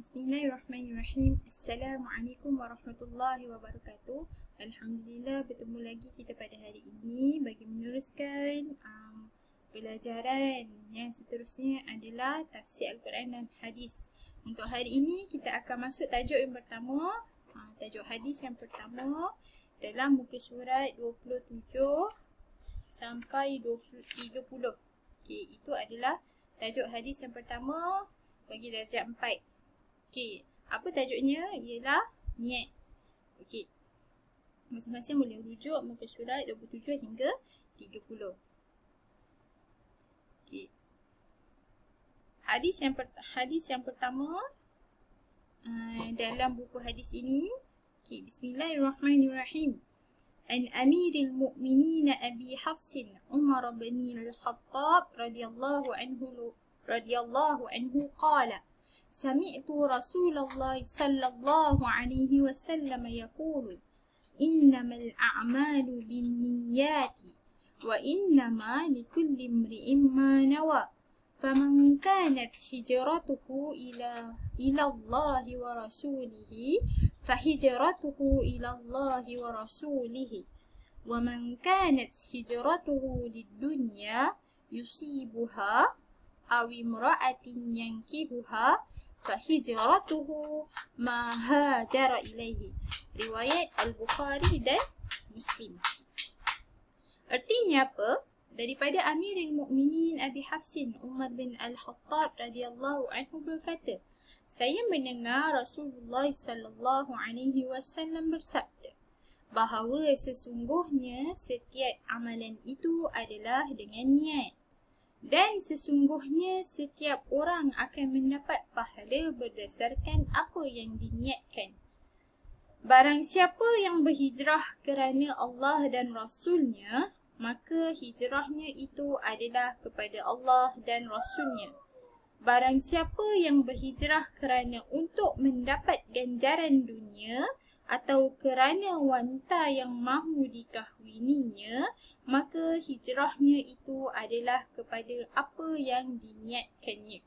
Bismillahirrahmanirrahim. Assalamualaikum warahmatullahi wabarakatuh. Alhamdulillah bertemu lagi kita pada hari ini bagi meneruskan pelajaran yang seterusnya adalah tafsir Al-Quran dan hadis. Untuk hari ini kita akan masuk tajuk yang pertama, tajuk hadis yang pertama dalam muka surat 27 sampai 30. Okey, itu adalah tajuk hadis yang pertama bagi darjah 4. Okey, apa tajuknya? Ialah niat. Okey. Masing-masing boleh rujuk muka surat 27 hingga 30. Okey. Hadis yang pertama dalam buku hadis ini. Okey, bismillahirrahmanirrahim. An Amiril Mu'minin Abi Hafsin Umar bin Al-Khattab radhiyallahu anhu qala سمعت رسول الله صلى الله عليه وسلم يقول إنما الأعمال بالنيات وإنما لكل امرئ ما نوى فمن كانت هجرته إلى الله ورسوله فهجرته إلى الله ورسوله ومن كانت هجرته للدنيا يصيبها أو امرأة ينكحها فهجرته ما هاجر إليه. Riwayat Al-Bukhari dan Muslim. Artinya apa? Daripada Amirul Mukminin Abi Hafsin Umar bin Al-Khattab radhiyallahu anhu berkata, saya mendengar Rasulullah sallallahu alaihi wasallam bersabda bahawa sesungguhnya setiap amalan itu adalah dengan niat. Dan sesungguhnya setiap orang akan mendapat pahala berdasarkan apa yang diniatkan. Barang siapa yang berhijrah kerana Allah dan Rasulnya, maka hijrahnya itu adalah kepada Allah dan Rasulnya. Barang siapa yang berhijrah kerana untuk mendapat ganjaran dunia atau kerana wanita yang mahu dikahwininya, maka hijrahnya itu adalah kepada apa yang diniatkannya.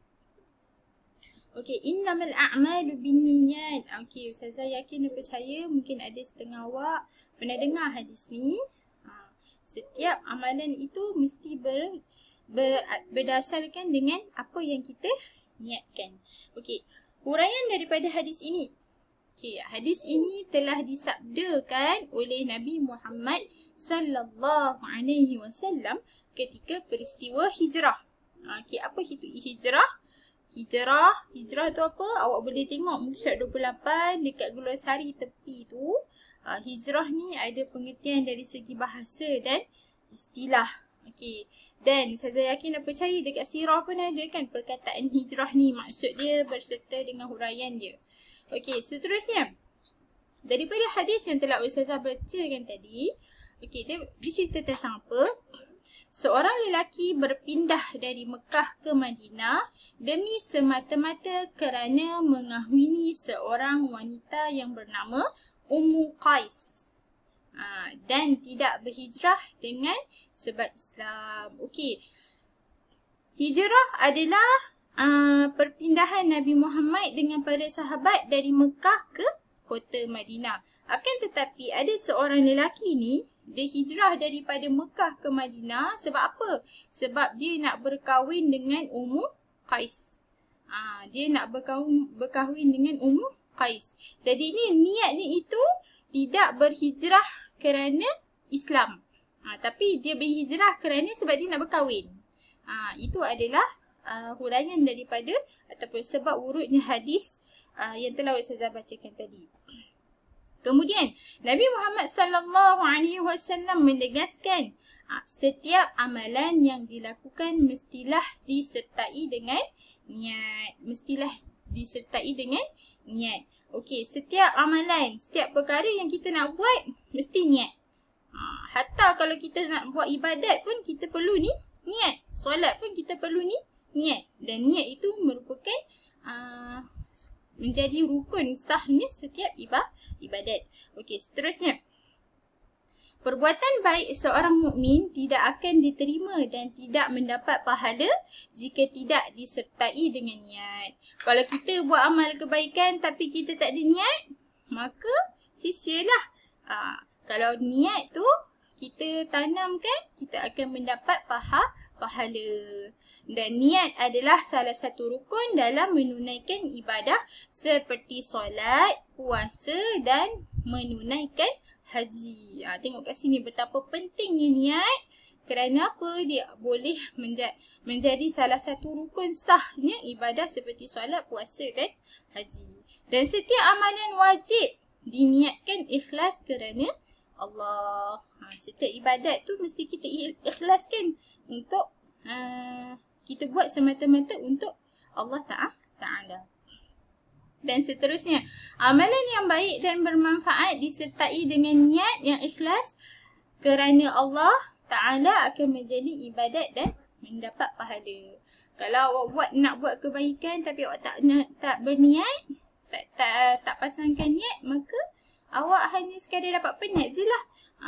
Okey, innamal a'malu binniyat. Okey, Ustazah yakin dan percaya mungkin ada setengah awak pernah dengar hadis ni. Setiap amalan itu mesti berdasarkan dengan apa yang kita niatkan. Okey, huraian daripada hadis ini. Okey, hadis ini telah disabdakan oleh Nabi Muhammad sallallahu alaihi wasallam ketika peristiwa hijrah. Okey, apa itu hijrah? Hijrah tu apa? Awak boleh tengok muka surat 28 dekat glosari tepi tu. Hijrah ni ada pengertian dari segi bahasa dan istilah. Okey. Dan saya yakin dan percaya dekat sirah pun ada kan perkataan hijrah ni, maksud dia berserta dengan huraian dia. Okey, seterusnya daripada hadis yang telah Ustazah bacakan tadi, okey, dia cerita tentang apa? Seorang lelaki berpindah dari Mekah ke Madinah demi semata-mata kerana mengahwini seorang wanita yang bernama Ummu Qais. Dan tidak berhijrah dengan sebab Islam. Okey. Hijrah adalah perpindahan Nabi Muhammad dengan para sahabat dari Mekah ke kota Madinah. Akan tetapi ada seorang lelaki ni, dia hijrah daripada Mekah ke Madinah sebab apa? Sebab dia nak berkahwin dengan Ummu Qais. Dia nak berkahwin dengan Ummu Qais. Jadi ni niat ni itu tidak berhijrah kerana Islam. Tapi dia berhijrah kerana sebab dia nak berkahwin. Itu adalah huraian daripada ataupun sebab urutnya hadis yang telah Ustazah bacakan tadi. Kemudian Nabi Muhammad sallallahu alaihi wasallam menegaskan setiap amalan yang dilakukan mestilah disertai dengan niat. Okey, setiap amalan, setiap perkara yang kita nak buat mesti niat. Hatta kalau kita nak buat ibadat pun kita perlu ni niat. Solat pun kita perlu ni niat. Dan niat itu merupakan menjadi rukun sahnya setiap ibadat. Okey, seterusnya. Perbuatan baik seorang mukmin tidak akan diterima dan tidak mendapat pahala jika tidak disertai dengan niat. Kalau kita buat amal kebaikan tapi kita tak ada niat, maka sia-sialah. Kalau niat tu kita tanamkan, kita akan mendapat pahala. Dan niat adalah salah satu rukun dalam menunaikan ibadah seperti solat, puasa dan menunaikan haji. Tengok kat sini betapa pentingnya niat. Kerana apa? Dia boleh menjadi salah satu rukun sahnya ibadah seperti solat, puasa dan haji. Dan setiap amalan wajib diniatkan ikhlas kerana Allah. Setiap ibadat tu mesti kita ikhlaskan untuk kita buat semata-mata untuk Allah Ta'ala. Dan seterusnya, amalan yang baik dan bermanfaat disertai dengan niat yang ikhlas kerana Allah Ta'ala akan menjadi ibadat dan mendapat pahala. Kalau awak nak buat kebaikan tapi awak tak berniat, tak pasangkan niat, maka awak hanya sekadar dapat penat je lah.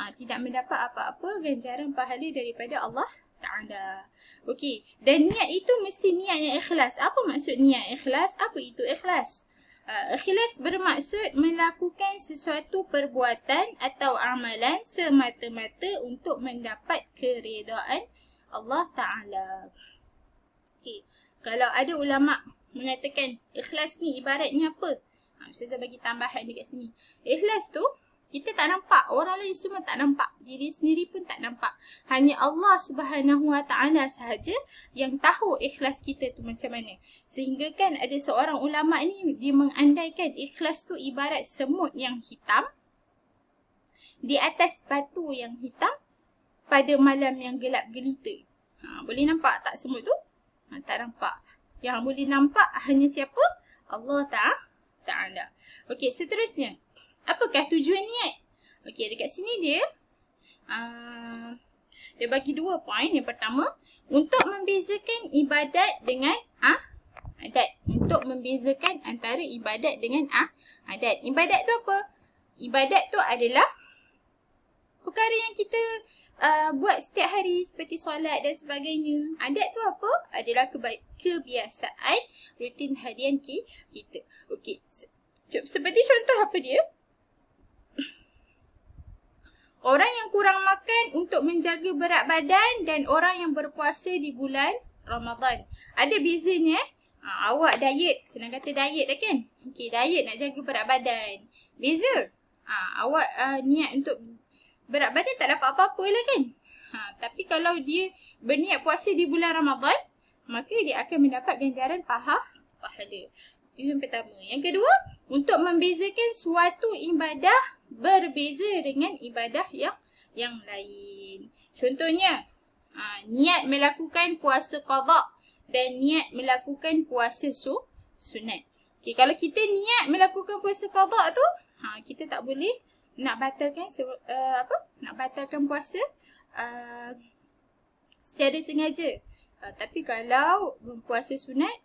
Tidak mendapat apa-apa ganjaran pahala daripada Allah Ta'ala. Okey, dan niat itu mesti niat yang ikhlas. Apa maksud niat ikhlas? Apa itu ikhlas? Ikhlas bermaksud melakukan sesuatu perbuatan atau amalan semata-mata untuk mendapat keredaan Allah Ta'ala. Okay. Kalau ada ulama' mengatakan ikhlas ni ibaratnya apa? Ustazah bagi tambahan dekat sini. Ikhlas tu kita tak nampak, orang lain semua tak nampak, diri sendiri pun tak nampak. Hanya Allah Subhanahu Wa Ta'ala sahaja yang tahu ikhlas kita tu macam mana. Sehingga kan ada seorang ulama' ni dia mengandaikan ikhlas tu ibarat semut yang hitam di atas batu yang hitam pada malam yang gelap gelita. Boleh nampak tak semut tu? Tak nampak. Yang boleh nampak hanya siapa? Allah Ta'ala. Okey, seterusnya. Apakah tujuan niat? Okey, dekat sini dia bagi 2 poin. Yang pertama, untuk membezakan ibadat dengan adat. Untuk membezakan antara ibadat dengan adat. Ibadat tu apa? Ibadat tu adalah perkara yang kita buat setiap hari seperti solat dan sebagainya. Adat tu apa? Adalah kebiasaan rutin harian kita. Okey, seperti contoh apa dia? Orang yang kurang makan untuk menjaga berat badan dan orang yang berpuasa di bulan Ramadan. Ada bezanya. Awak diet, senang kata diet dah kan? Okey, diet nak jaga berat badan. Beza. Awak niat untuk berat badan tak dapat apa-apa lah kan? Tapi kalau dia berniat puasa di bulan Ramadan, maka dia akan mendapat ganjaran pahala. Itu yang pertama. Yang kedua, untuk membezakan suatu ibadah berbeza dengan ibadah yang lain. Contohnya, niat melakukan puasa qada dan niat melakukan puasa sunat. Okay, kalau kita niat melakukan puasa qada tu, kita tak boleh nak batalkan nak batalkan puasa secara sengaja. Tapi kalau puasa sunat,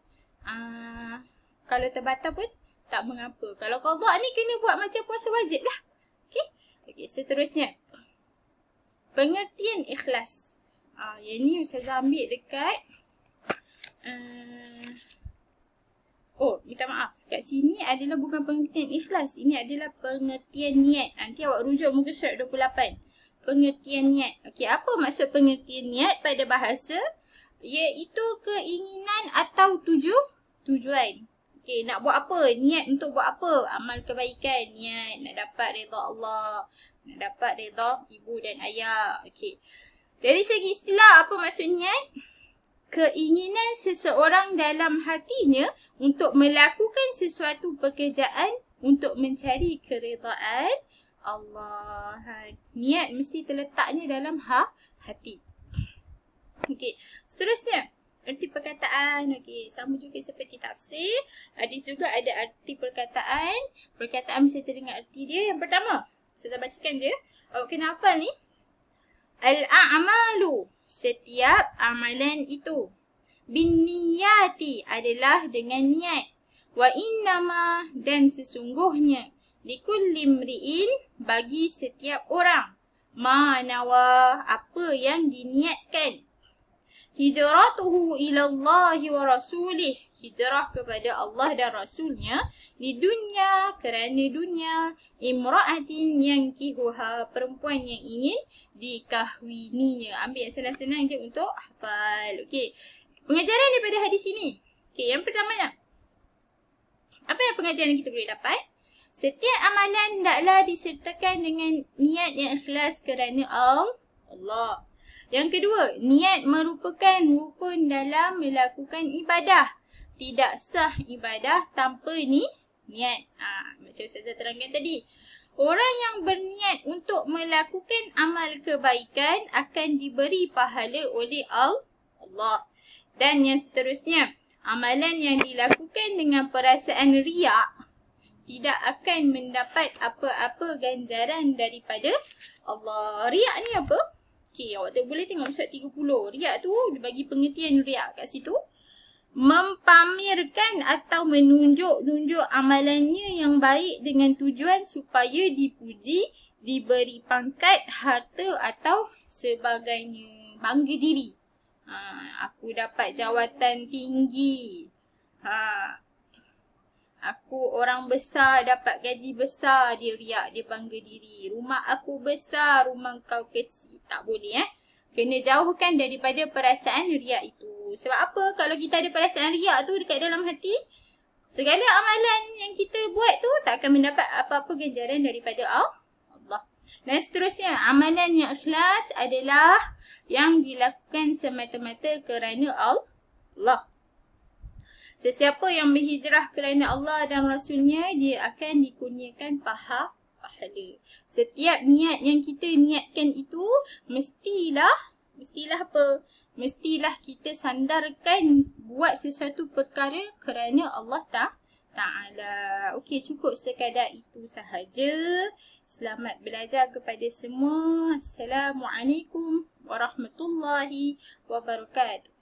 kalau terbatal pun tak mengapa. Kalau qada ni kena buat macam puasa wajib lah. Okey, seterusnya. Pengertian ikhlas. Yang ni Ustazah ambil dekat minta maaf. Kat sini adalah bukan pengertian ikhlas. Ini adalah pengertian niat. Nanti awak rujuk muka surat 28. Pengertian niat. Okey, apa maksud pengertian niat pada bahasa? Iaitu keinginan atau tujuan. Okey, nak buat apa? Niat untuk buat apa? Amal kebaikan. Niat nak dapat redha Allah. Nak dapat redha ibu dan ayah. Okey. Dari segi istilah, apa maksud niat? Keinginan seseorang dalam hatinya untuk melakukan sesuatu pekerjaan untuk mencari keredaan Allah. Niat mesti terletaknya dalam hati. Okey, seterusnya. Arti perkataan, okey, sama juga seperti tafsir. Hadis juga ada arti perkataan. Perkataan mesti terdengar arti dia. Yang pertama, saya bacakan dia. Awak kena hafal ni. Al-a'malu, setiap amalan itu. Binniyati adalah dengan niat. Wa innama, dan sesungguhnya. Likulli mri'in, bagi setiap orang. ma nawa, apa yang diniatkan. Hijratuhu ilallahi wa rasulih, hijrah kepada Allah dan Rasulnya, di dunia, kerana dunia, imra'atin yankihuha, perempuan yang ingin dikahwininya. Ambil yang senang-senang je untuk hafal. Okey, pengajaran daripada hadis ini. Okey, yang pertamanya, apa yang pengajaran kita boleh dapat? Setiap amalan hendaklah disertakan dengan niat yang ikhlas kerana Allah. Yang kedua, niat merupakan rukun dalam melakukan ibadah. Tidak sah ibadah tanpa niat. Macam Ustazah terangkan tadi. Orang yang berniat untuk melakukan amal kebaikan akan diberi pahala oleh Allah. Dan yang seterusnya, amalan yang dilakukan dengan perasaan riak tidak akan mendapat apa-apa ganjaran daripada Allah. Riak ni apa? Okey, awak boleh tengok surat 30. Riak tu dia bagi pengertian riak kat situ. Mempamerkan atau menunjuk-nunjuk amalannya yang baik dengan tujuan supaya dipuji, diberi pangkat, harta atau sebagainya. Bangga diri. Aku dapat jawatan tinggi. Aku orang besar, dapat gaji besar, dia riak, dia bangga diri. Rumah aku besar, rumah kau kecil. Tak boleh Kena jauhkan daripada perasaan riak itu. Sebab apa? Kalau kita ada perasaan riak tu dekat dalam hati, segala amalan yang kita buat tu tak akan mendapat apa-apa ganjaran daripada Allah. Dan seterusnya, amalan yang ikhlas adalah yang dilakukan semata-mata kerana Allah. Sesiapa yang berhijrah kerana Allah dan Rasulnya, dia akan dikurniakan pahala. Setiap niat yang kita niatkan itu, mestilah apa? Mestilah kita sandarkan buat sesuatu perkara kerana Allah Ta'ala. Okey, cukup sekadar itu sahaja. Selamat belajar kepada semua. Assalamualaikum warahmatullahi wabarakatuh.